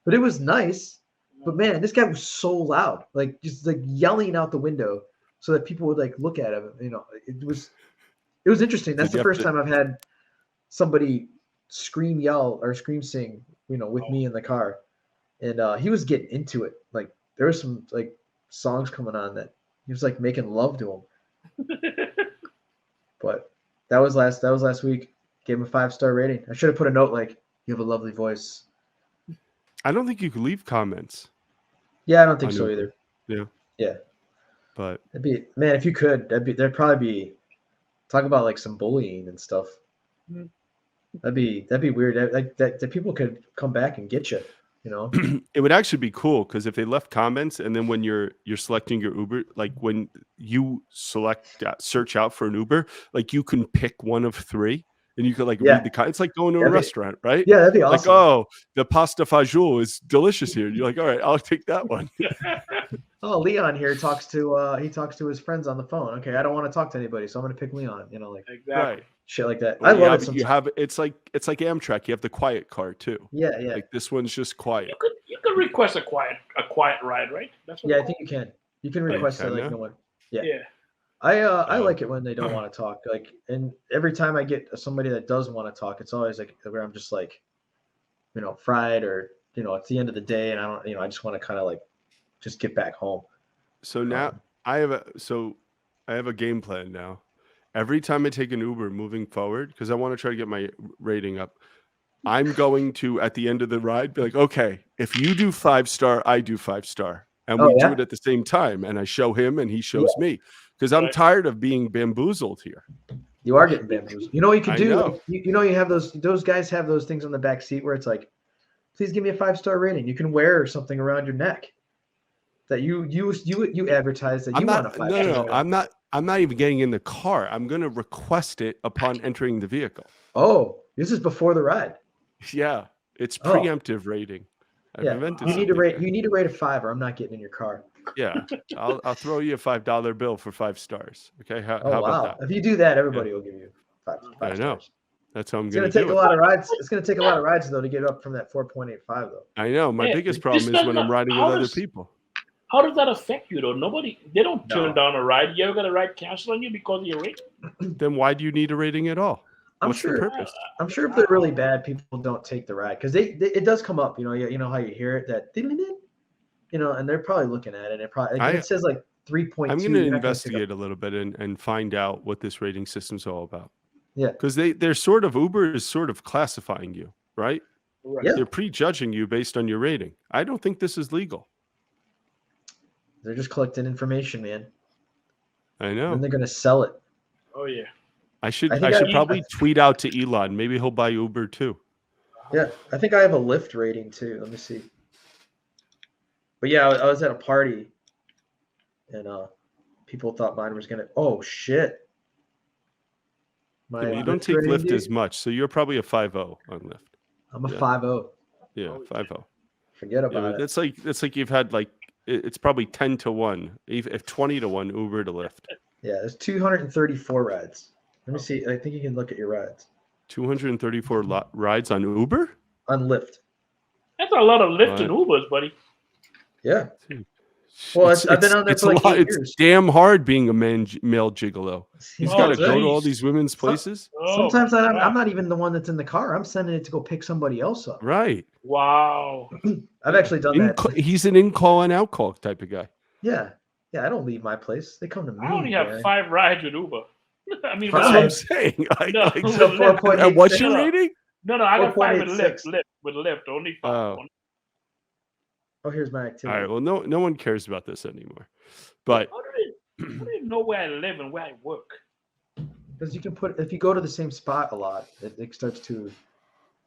but it was nice. But man, this guy was so loud, like just like yelling out the window, so that people would like look at him. It was interesting. That's Did you the have first to- time I've had somebody scream, yell, or scream sing, with me in the car, and he was getting into it. Like there was some like songs coming on that he was like making love to him. But that was last week. Gave him a 5-star rating. I should have put a note like, "You have a lovely voice." I don't think you can leave comments. Yeah, I don't think on so Uber. either. Yeah. Yeah, But man, if you could, there'd probably be talk about like some bullying and stuff. Mhm. That'd be weird. Like that people could come back and get you. it would actually be cool because if they left comments and then when you're selecting your Uber, like when you select search out for an Uber, like you can pick one of 3 and you could like Yeah. read the it's like going to a That'd be- restaurant, right? Yeah, that'd be Like, awesome. oh, the pasta fajoule is delicious here. You're like, all right, I'll take that one. Oh, Leon here talks to his friends on the phone. Okay, I don't want to talk to anybody, so I'm gonna pick Leon. Like Exactly. Right. shit like that. Or I you love have, it sometimes. you have it's like Amtrak. You have the quiet car too. Yeah. Like this one's just quiet. You could request a quiet ride, right? That's what Yeah, I think you can. You can request it can like now? no one. Yeah. Yeah. I like it when they don't want to talk. Like, and every time I get somebody that does want to talk, it's always like where I'm just like, fried, or it's the end of the day, and I don't, I just want to kind of like just get back home. So now I have a game plan now. Every time I take an Uber moving forward, because I want to try to get my rating up, I'm going to at the end of the ride be like, okay, if you do 5-star, I do 5-star, and we do it at the same time, and I show him and he shows me, because I'm tired of being bamboozled here. You are getting bamboozled. You know what you could I do? know. Like, you have those guys have those things on the back seat where it's like, please give me a 5-star rating. You can wear something around your neck that you advertise that you want a 5-star rating. No. I'm not even getting in the car. I'm going to request it upon entering the vehicle. Oh, this is before the ride. Yeah, it's preemptive rating. You need to rate a 5, or I'm not getting in your car. Yeah, I'll throw you a $5 bill for 5 stars. Okay, how about that? If you do that, everybody will give you 5 I know. stars. That's how I'm It's going going to to do take a lot of rides. It's going to take a lot of rides though to get up from that 4.85 though. I know. My biggest problem is when I'm riding with other people. How does that affect you though? They don't turn down a ride. You ever got a ride canceled on you because of your rating? Then why do you need a rating at all? What's the purpose? I'm sure if they're really bad, people don't take the ride because it does come up. You know how you hear it, that and they're probably looking at it. It says like 3.2. I'm going to investigate a little bit and find out what this rating system's all about. Yeah, because they're sort of Uber is sort of classifying you, right? Right. Yeah. They're prejudging you based on your rating. I don't think this is legal. They're just collecting information, man. I know. And they're going to sell it. Oh yeah. I should probably tweet out to Elon. Maybe he'll buy Uber too. Yeah, I think I have a Lyft rating too. Let me see. But yeah, I was at a party, and people thought mine was gonna. Oh shit! You don't take Lyft as much, so you're probably a 5.0 on Lyft. I'm a 5.0. Yeah, 5.0. Forget about it. It's like you've had like it's probably 10 to 1, if 20 to 1 Uber to Lyft. Yeah, there's 234 rides. Let me see. I think you can look at your rides. 234 rides on Uber? On Lyft. That's a lot of Lyft and Ubers, buddy. Yeah. Well, I've been on there for like 8 years. It's damn hard being a male gigolo. He's got to go to all these women's places. Sometimes I'm not even the one that's in the car. I'm sending it to go pick somebody else up. Right. Wow. I've actually done that. He's an in-call and out-call type of guy. Yeah. Yeah, I don't leave my place. They come to me. I only have 5 rides with Uber. I mean, that's what I'm saying. So 4.8. And what's your rating? No, I got 5 with Lyft. Only 5. Oh, here's my activity. All right. Well, no one cares about this anymore. But how do they know where I live and where I work? Because you can if you go to the same spot a lot, it starts to.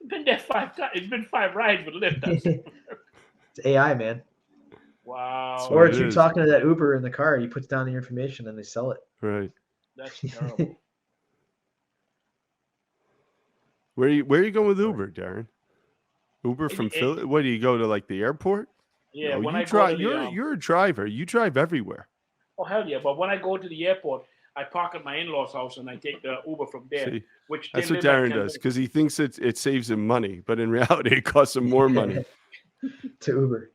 I've been there 5 times. It's been 5 rides with Lyft. It's AI, man. Wow. Or it's you talking to that Uber in the car, and he puts down the information and they sell it. Right. That's terrible. Where are you going with Uber, Darren? Uber from Philly? What do you go to like the airport? Yeah, when I drive, you're a driver. You drive everywhere. Oh hell yeah! But when I go to the airport, I park at my in-laws' house and I take the Uber from there. See, which that's what Darren does because he thinks it saves him money, but in reality, it costs him more money to Uber.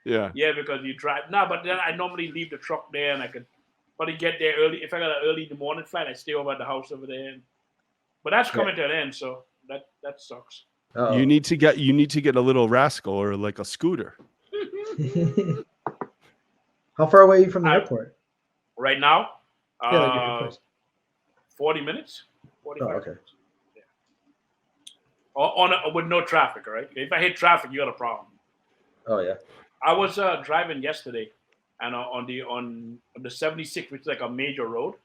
Yeah. Yeah, because you drive. No, but then I normally leave the truck there, and I could probably get there early. If I got an early in the morning flight, I stay over at the house over there. But that's coming to an end, so that sucks. Uh-oh. You need to get a little rascal or like a scooter. How far away are you from the airport? Right now, yeah, 40 minutes. 45 okay. minutes. Yeah. With no traffic, right? If I hit traffic, you got a problem. Oh yeah. I was driving yesterday, and on the 76, which is like a major road,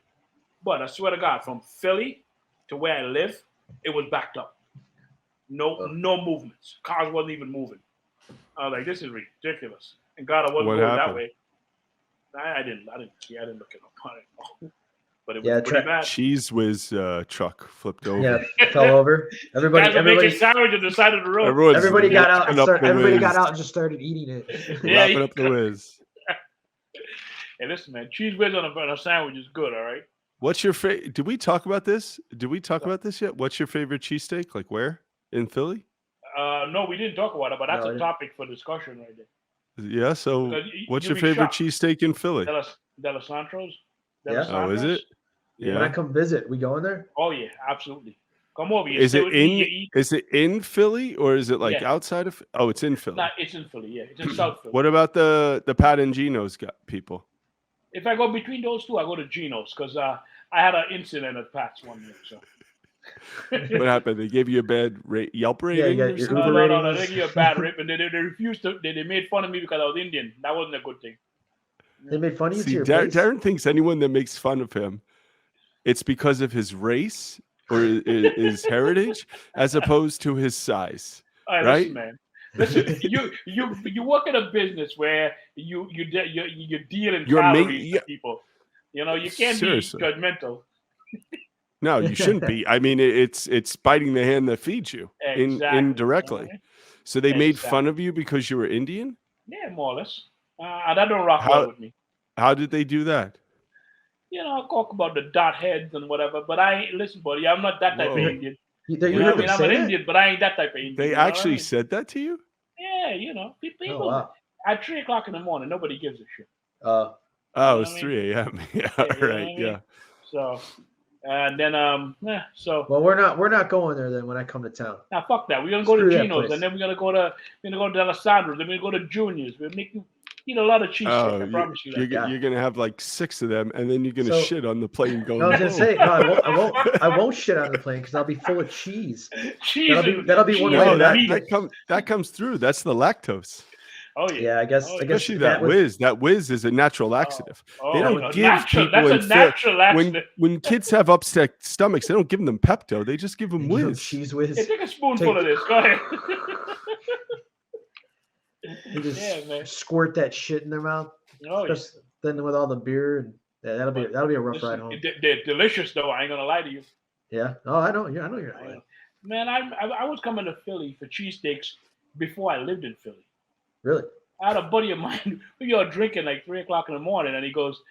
but I swear to God, from Philly to where I live, it was backed up. No movements. Cars wasn't even moving. I was like, this is ridiculous. And God, I wasn't going that way. I didn't care. I didn't look it up on it. But it was pretty bad. Cheese Whiz truck flipped over. Yeah, fell over. Everybody making sandwich on the side of the road. Everybody got out and just started eating it. Wrapping up the whiz. Hey, listen, man. Cheese Whiz on a sandwich is good, all right? What's your favorite? Did we talk about this? Did we talk about this yet? What's your favorite cheesesteak? Like where? In Philly? No, we didn't talk about it, but that's a topic for discussion right there. Yeah, so what's your favorite cheesesteak in Philly? D'Alessandro's. Yeah. Oh, is it? Yeah. When I come visit, we going there? Oh yeah, absolutely. Come over. Is it in Philly or is it like outside of? Oh, it's in Philly. No, it's in Philly. Yeah, it's in South Philly. What about the Pat and Gino's people? If I go between those two, I go to Gino's because I had an incident at Pat's one year. So. What happened? They gave you a bad Yelp rating? Yeah, no. They gave you a bad rip, and they refused to. They made fun of me because I was Indian. That wasn't a good thing. They made fun of you. See, Darren thinks anyone that makes fun of him, it's because of his race or his heritage, as opposed to his size. Right, right? Listen, man. Listen, you work in a business where you deal in calories with people. You know, you can't be judgmental. No, you shouldn't be. I mean, it's biting the hand that feeds you indirectly. Right. So they made fun of you because you were Indian? Yeah, more or less. That don't rock well with me. How did they do that? You know, I talk about the dot heads and whatever, but I ain't, listen, buddy, I'm not that type of Indian. You know I mean, I'm an Indian, but I ain't that type of Indian. They actually said that to you? Yeah, you know, people at 3 o'clock in the morning, nobody gives a shit. It's 3 a.m. Yeah, right, yeah. So, and then, Well, we're not going there then when I come to town. Now, fuck that. We're gonna go to Gino's, and then we're gonna go to D'Alessandro's, then we're gonna go to Junior's. We're making eat a lot of cheese. I promise you that. You're gonna have like 6 of them, and then you're gonna shit on the plane going. I was gonna say, no, I won't shit on the plane because I'll be full of cheese. That'll be one way. That comes through. That's the lactose. Oh yeah. Yeah, I guess. Especially that whiz. That whiz is a natural laxative. They don't give natural, people that's a natural laxative. When kids have upset stomachs, they don't give them Pepto. They just give them whiz. Cheese whiz. Hey, take a spoonful of this. Go ahead. They just squirt that shit in their mouth. Oh, then with all the beer, and that'll be a rough ride home. They're delicious though. I ain't gonna lie to you. Yeah. Oh, I know. Yeah, I know you're lying. Man, I was coming to Philly for cheesesteaks before I lived in Philly. Really? I had a buddy of mine who were drinking like 3 o'clock in the morning, and he goes,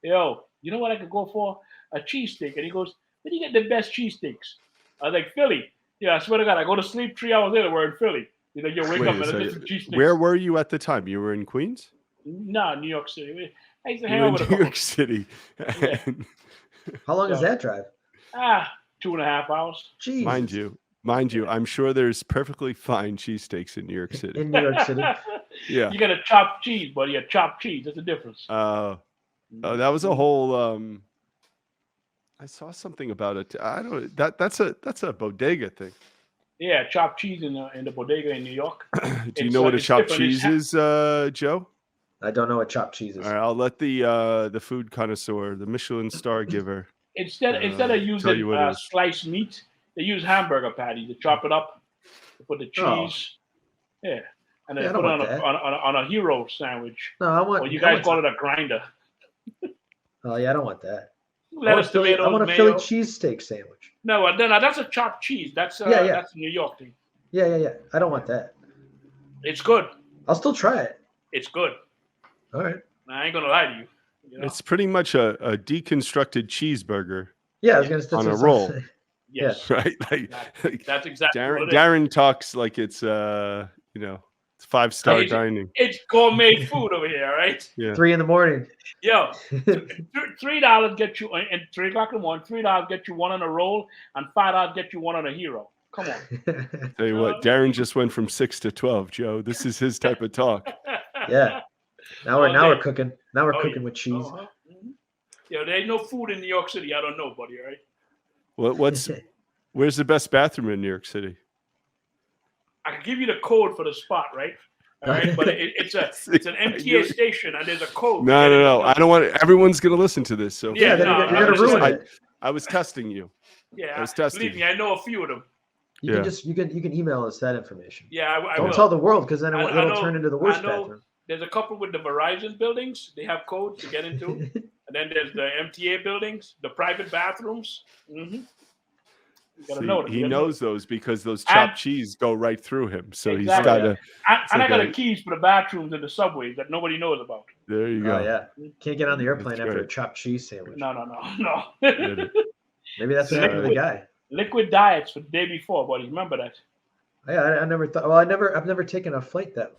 "Yo, you know what I could go for? A cheesesteak." And he goes, "Where do you get the best cheesesteaks?" I was like, "Philly." Yeah, I swear to God, I go to sleep 3 hours later. We're in Philly. You know, you wake Wait up a and second. it's just cheese sticks. Where were you at the time? You were in Queens? No, New York City. I used to You hang were out in with a New couple. York City. Yeah. How long is that drive? 2.5 hours. Jesus. Mind you, I'm sure there's perfectly fine cheesesteaks in New York City. In New York City. Yeah. You got a chopped cheese, buddy. A chopped cheese. That's the difference. Oh, that was a whole. I saw something about it. I don't. That's a bodega thing. Yeah, chopped cheese in the bodega in New York. Do you know what a chopped cheese is, Joe? I don't know what chopped cheese is. All right, I'll let the food connoisseur, the Michelin star giver. Instead of using what it is. sliced meat, they use hamburger patties. They chop it up, they put the cheese, and then they put it on a hero sandwich. No, I want. Well, you guys call it a grinder. Oh yeah, I don't want that. Lettuce, tomatoes, I want a mayo. Philly cheesesteak sandwich. No, that's a chopped cheese. That's a New York thing. Yeah. I don't want that. It's good. I'll still try it. It's good. All right. I ain't gonna lie to you. You know? It's pretty much a deconstructed cheeseburger. Yeah, I was gonna say on a roll. Yes. Right. Like, that's exactly what it is. Darren talks like it's it's 5-star dining. It's gourmet food over here, right? Yeah. 3 a.m. Yo, $3 get you, and 3 o'clock in the morning, $3 get you one on a roll, and $5 get you one on a hero. Come on. Tell you what, Darren just went from 6 to 12, Joe. This is his type of talk. Yeah. Now we're cooking. Now we're cooking with cheese. Mm-hmm. Yo, there ain't no food in New York City. I don't know, buddy. Right? Where's the best bathroom in New York City? I can give you the code for the spot, right? All right, but it's an MTA station, and there's a code. No. I don't want. Everyone's gonna listen to this, so you're gonna ruin it. I was testing you. Yeah, I was testing. Believe me, I know a few of them. You can email us that information. Yeah, I don't will. tell the world because then it'll turn into the worst bathroom. There's a couple with the Verizon buildings. They have codes to get into. And then there's the MTA buildings, the private bathrooms. Mm-hmm. You gotta know them. He knows those because those chopped cheese go right through him. So exactly. He's got to. And I got the keys for the bathrooms in the subways that nobody knows about. There you go. Oh, yeah. Can't get on the airplane after a chopped cheese sandwich. No. Maybe that's what happened to the guy. Liquid diets for the day before, buddy. Remember that? Yeah, I never thought. Well, I've never taken a flight that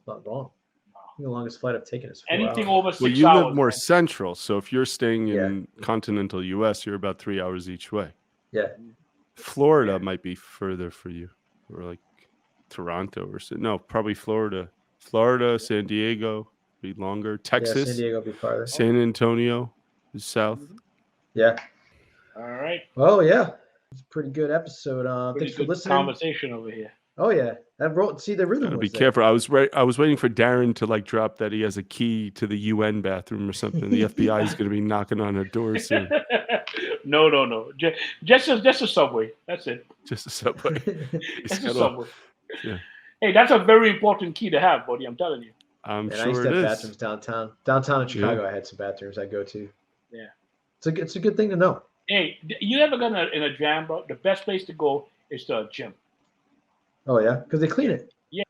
not long. I think the longest flight I've taken is 4 anything hours. over 6 hours. Well, you live more central, so if you're staying in continental U.S., you're about 3 hours each way. Yeah. Florida might be further for you, or like Toronto or so. No, probably Florida. San Diego be longer. Texas, yeah, San Diego be farther. San Antonio is south. Yeah. All right. Oh yeah, it's a pretty good episode. Thanks for listening. Conversation over here. Oh yeah, see the rhythm. Be careful. I was waiting for Darren to like drop that he has a key to the UN bathroom or something. The FBI is going to be knocking on a door soon. No. Just a subway. That's it. Just a subway. Just a subway. Yeah. Hey, that's a very important key to have, buddy. I'm telling you. I'm sure I used to it have is. bathrooms downtown. Downtown in Chicago, I had some bathrooms I go to. Yeah. It's a good thing to know. Hey, you ever gone in a jam, bro? The best place to go is to a gym. Oh yeah, because they clean it. Yeah,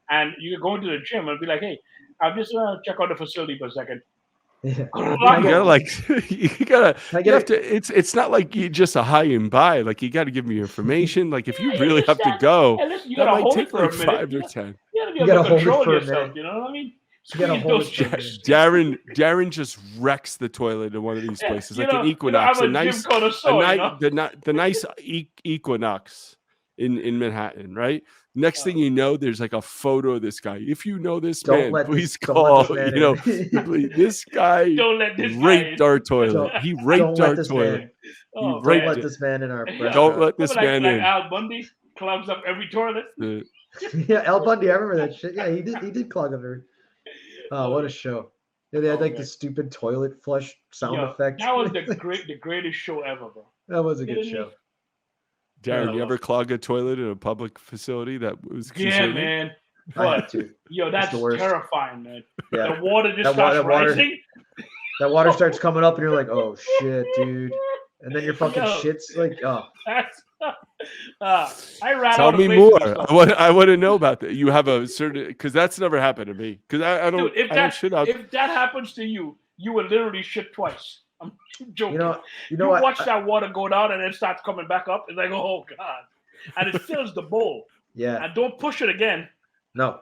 and you can go into the gym and be like, "Hey, I'm just gonna check out the facility for a second." Yeah. You have to. It's not like you just a high and by. Like you got to give me information. Like if you really have to go, you that gotta might take for like a minute. 5 or 10. You gotta control yourself. You know what I mean? Darren just wrecks the toilet in one of these places, like an Equinox, a nice Equinox in Manhattan, right? Next thing you know, there's like a photo of this guy. If you know this man, please call. This guy raped our toilet. He raped our toilet. Don't let this man in our. Don't let this man in. Al Bundy clogs up every toilet. Yeah, Al Bundy. I remember that shit. Yeah, he did clog up every. Oh, what a show! Yeah, they had like the stupid toilet flush sound effect. That was the greatest show ever, bro. That was a good show. Darren, you ever clog a toilet in a public facility that was concerning? Yeah, man. But, that's terrifying, man. Yeah. The water just starts rising. That water starts coming up, and you're like, "Oh shit, dude!" And then your fucking shit's like, "Oh." I ran Tell out of me more. I want to know about that. You have a certain because that's never happened to me. Because I don't. Dude, if that happens to you, you will literally shit twice. I'm joking. You watch that water go down and then starts coming back up. It's like, oh god, and it fills the bowl. Yeah. And don't push it again. No,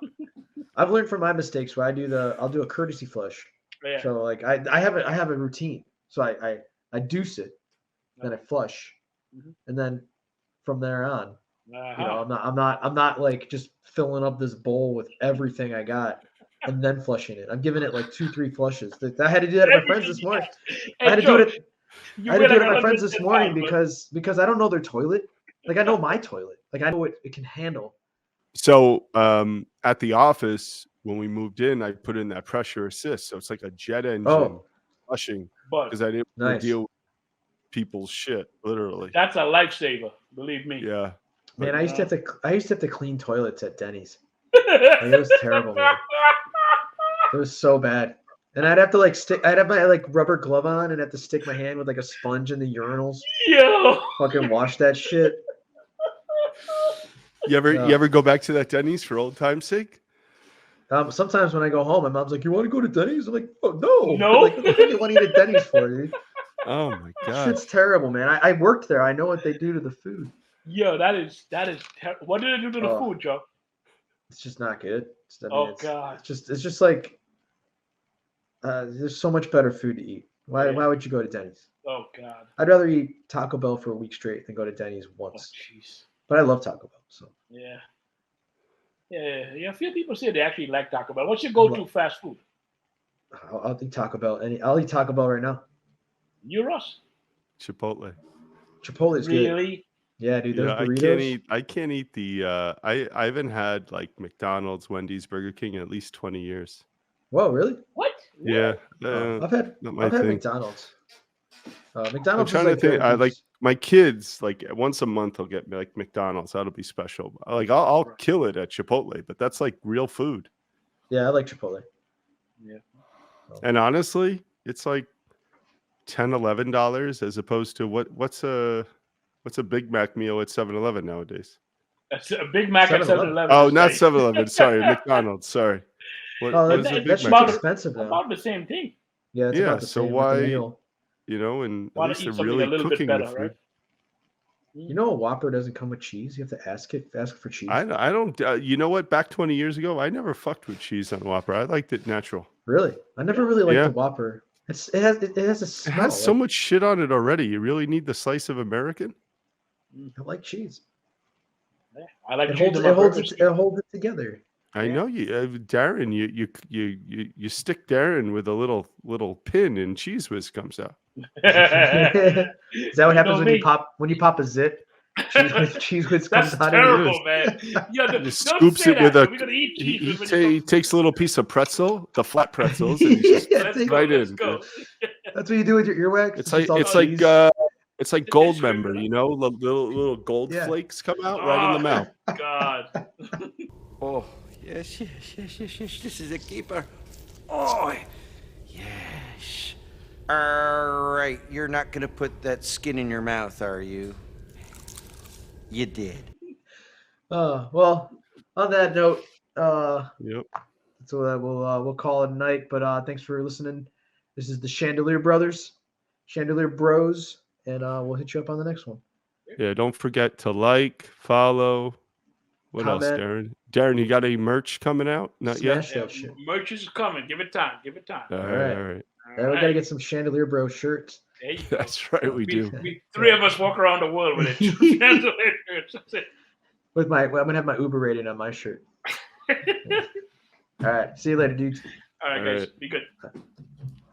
I've learned from my mistakes where I'll do a courtesy flush. Yeah. So like I have a routine. So I deuce it, then I flush, and then from there on, I'm not like just filling up this bowl with everything I got and then flushing it. I'm giving it like 2-3 flushes. I had to do that to my friends this morning. I had to do it. I had to do it to my friends this morning because I don't know their toilet. Like I know my toilet. Like I know what it can handle. So at the office, when we moved in, I put in that pressure assist. So it's like a jet engine flushing because I didn't want to deal with people's shit, literally. That's a lifesaver, believe me. Yeah. Man, I used to have to clean toilets at Denny's. Like, it was terrible, man. It was so bad. And I'd have to I'd have my like rubber glove on and have to stick my hand with like a sponge in the urinals. Yo. Fucking wash that shit. You ever go back to that Denny's for old time's sake? Sometimes when I go home, my mom's like, "You want to go to Denny's?" I'm like, "Oh no, no." Like, what do you want to eat at Denny's for, dude? Oh my god, shit's terrible, man. I worked there. I know what they do to the food. Yo, that is what did they do to the food, Joe? It's just not good. God, it's just like there's so much better food to eat. Why would you go to Denny's? Oh god, I'd rather eat Taco Bell for a week straight than go to Denny's once. Jeez. But I love Taco Bell. So yeah. A few people say they actually like Taco Bell. What's your go-to fast food? I'll eat Taco Bell. I'll eat Taco Bell right now. You, Russ? Chipotle. Chipotle's good. Really? Yeah, dude. Those burritos. I can't eat the. I haven't had like McDonald's, Wendy's, Burger King in at least 20 years. Whoa, really? What? Yeah. I've had McDonald's. McDonald's. I'm trying to think. I like my kids. Like once a month, they'll get me like McDonald's. That'll be special. Like I'll kill it at Chipotle, but that's like real food. Yeah, I like Chipotle. Yeah. And honestly, it's like $10-11 as opposed to what's a Big Mac meal at 7-Eleven nowadays? A Big Mac at 7-Eleven. Oh, not 7-Eleven. Sorry, McDonald's. Sorry. That's more expensive now. About the same thing. Yeah. It's about the same why? meal. And at least they're really cooking the food. Right? You know, a Whopper doesn't come with cheese. You have to ask for cheese. I don't. You know what? Back 20 years ago, I never fucked with cheese on Whopper. I liked it natural. Really? I never really liked the Whopper. It has a smell. It has so much shit on it already. You really need the slice of American? I like cheese. Yeah, I like it cheese. It holds it together. I know you, Darren. You stick Darren with a little pin, and Cheese Whiz comes out. Is that what happens when you pop a zit? Cheese Whiz comes out. That's terrible, man. He scoops it with he takes a little piece of pretzel, the flat pretzels, and he just right in. That's what you do with your earwax. It's like gold member, little gold flakes come out right in the mouth. God. Oh, yes. This is a keeper. Oh, yes. All right, you're not going to put that skin in your mouth, are you? You did. Well, on that note, yep. So we'll call it a night. But thanks for listening. This is the Chandelier Brothers, Chandelier Bros, and we'll hit you up on the next one. Yeah, don't forget to like, follow. What comment. Else, Darren? Darren, you got any merch coming out? Not Smash yet. That shit. Merch is coming. Give it time. All right. Yeah, we gotta get some Chandelier Bros shirts. That's right, we do. We three of us walk around the world with it. I'm gonna have my Uber rating on my shirt. All right, see you later, dudes. All right, guys, be good.